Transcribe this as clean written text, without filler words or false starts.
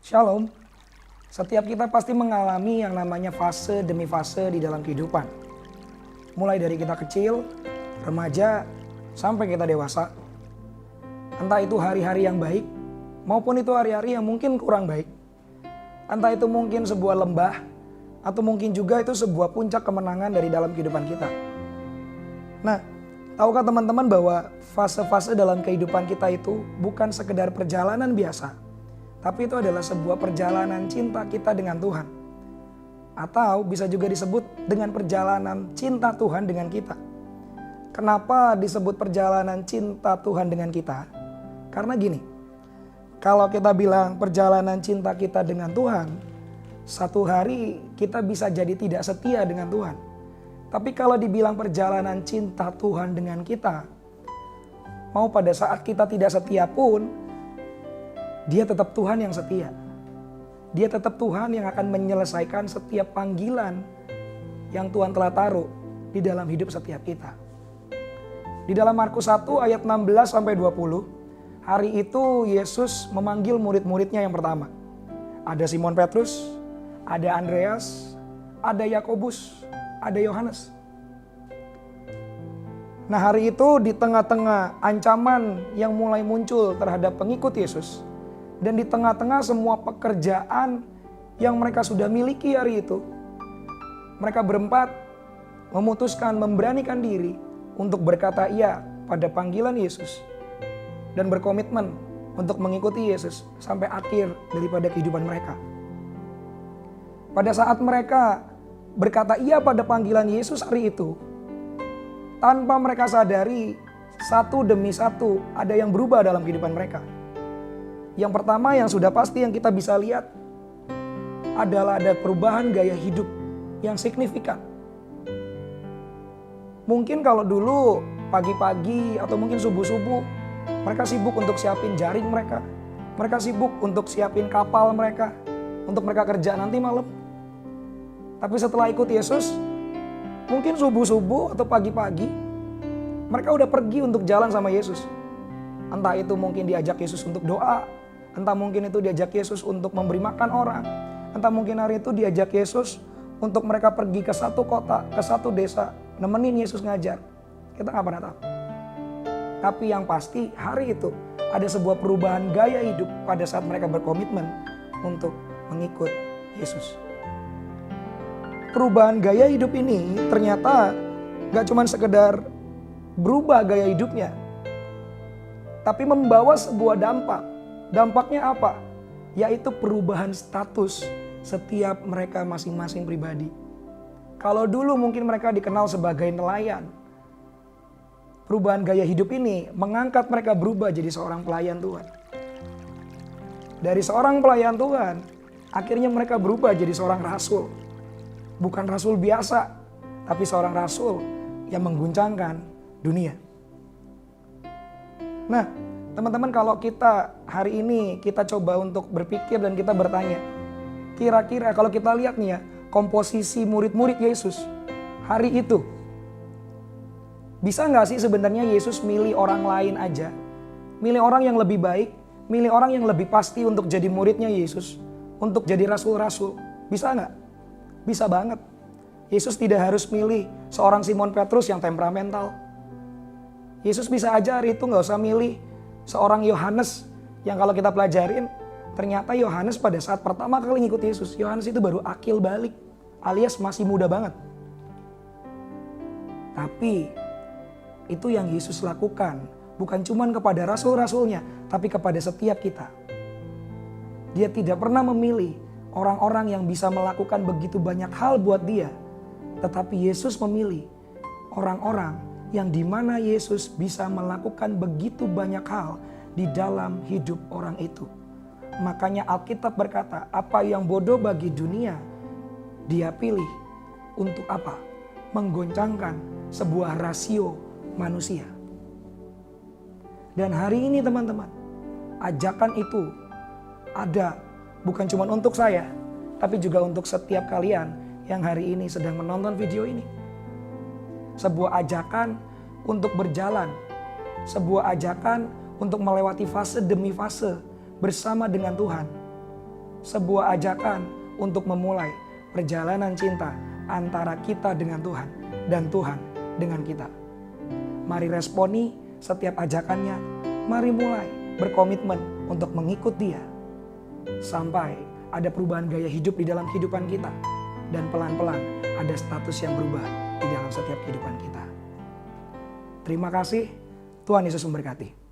Shalom. Setiap kita pasti mengalami yang namanya fase demi fase di dalam kehidupan. Mulai dari kita kecil, remaja, sampai kita dewasa. Entah itu hari-hari yang baik, maupun itu hari-hari yang mungkin kurang baik. Entah itu mungkin sebuah lembah, atau mungkin juga itu sebuah puncak kemenangan dari dalam kehidupan kita. Nah, tahukah teman-teman bahwa fase-fase dalam kehidupan kita itu bukan sekedar perjalanan biasa, tapi itu adalah sebuah perjalanan cinta kita dengan Tuhan. Atau bisa juga disebut dengan perjalanan cinta Tuhan dengan kita. Kenapa disebut perjalanan cinta Tuhan dengan kita? Karena gini, kalau kita bilang perjalanan cinta kita dengan Tuhan, satu hari kita bisa jadi tidak setia dengan Tuhan. Tapi kalau dibilang perjalanan cinta Tuhan dengan kita, mau pada saat kita tidak setia pun, Dia tetap Tuhan yang setia. Dia tetap Tuhan yang akan menyelesaikan setiap panggilan yang Tuhan telah taruh di dalam hidup setiap kita. Di dalam Markus 1 ayat 16-20, hari itu Yesus memanggil murid-muridnya yang pertama. Ada Simon Petrus, ada Andreas, ada Yakobus, ada Yohanes. Nah, hari itu di tengah-tengah ancaman yang mulai muncul terhadap pengikut Yesus, dan di tengah-tengah semua pekerjaan yang mereka sudah miliki hari itu, mereka berempat memutuskan memberanikan diri untuk berkata iya pada panggilan Yesus dan berkomitmen untuk mengikuti Yesus sampai akhir daripada kehidupan mereka. Pada saat mereka berkata iya pada panggilan Yesus hari itu, tanpa mereka sadari, satu demi satu ada yang berubah dalam kehidupan mereka. Yang pertama yang sudah pasti yang kita bisa lihat adalah ada perubahan gaya hidup yang signifikan. Mungkin kalau dulu pagi-pagi atau mungkin subuh-subuh mereka sibuk untuk siapin jaring mereka. Mereka sibuk untuk siapin kapal mereka untuk mereka kerja nanti malam. Tapi setelah ikut Yesus, mungkin subuh-subuh atau pagi-pagi mereka udah pergi untuk jalan sama Yesus. Entah itu mungkin diajak Yesus untuk doa, entah mungkin itu diajak Yesus untuk memberi makan orang, entah mungkin hari itu diajak Yesus untuk mereka pergi ke satu kota, ke satu desa, nemenin Yesus ngajar. Kita nggak pernah tahu. Tapi yang pasti hari itu ada sebuah perubahan gaya hidup pada saat mereka berkomitmen untuk mengikut Yesus. Perubahan gaya hidup ini ternyata nggak cuma sekedar berubah gaya hidupnya, tapi membawa sebuah dampak. Dampaknya apa? Yaitu perubahan status setiap mereka masing-masing pribadi. Kalau dulu mungkin mereka dikenal sebagai nelayan, perubahan gaya hidup ini mengangkat mereka berubah jadi seorang pelayan Tuhan. Dari seorang pelayan Tuhan, akhirnya mereka berubah jadi seorang rasul. Bukan rasul biasa, tapi seorang rasul yang mengguncangkan dunia. Nah, teman-teman, kalau kita hari ini kita coba untuk berpikir dan kita bertanya, kira-kira kalau kita lihat nih ya, komposisi murid-murid Yesus hari itu, bisa nggak sih sebenarnya Yesus milih orang lain aja, milih orang yang lebih baik, milih orang yang lebih pasti untuk jadi muridnya Yesus, untuk jadi rasul-rasul? Bisa nggak? Bisa banget. Yesus tidak harus milih seorang Simon Petrus yang temperamental. Yesus bisa aja hari itu nggak usah milih seorang Yohanes yang kalau kita pelajarin, ternyata Yohanes pada saat pertama kali ngikut Yesus, Yohanes itu baru akil balik, alias masih muda banget. Tapi itu yang Yesus lakukan, bukan cuma kepada rasul-rasulnya, tapi kepada setiap kita. Dia tidak pernah memilih orang-orang yang bisa melakukan begitu banyak hal buat dia, tetapi Yesus memilih orang-orang yang dimana Yesus bisa melakukan begitu banyak hal di dalam hidup orang itu. Makanya Alkitab berkata, apa yang bodoh bagi dunia, Dia pilih untuk apa? Menggoncangkan sebuah rasio manusia. Dan hari ini teman-teman, ajakan itu ada bukan cuma untuk saya, tapi juga untuk setiap kalian yang hari ini sedang menonton video ini. Sebuah ajakan untuk berjalan, sebuah ajakan untuk melewati fase demi fase bersama dengan Tuhan. sebuah ajakan untuk memulai perjalanan cinta antara kita dengan Tuhan dan Tuhan dengan kita. Mari responi setiap ajakannya, mari mulai berkomitmen untuk mengikut Dia. Sampai ada perubahan gaya hidup di dalam kehidupan kita. Dan pelan-pelan ada status yang berubah di dalam setiap kehidupan kita. Terima kasih, Tuhan Yesus memberkati.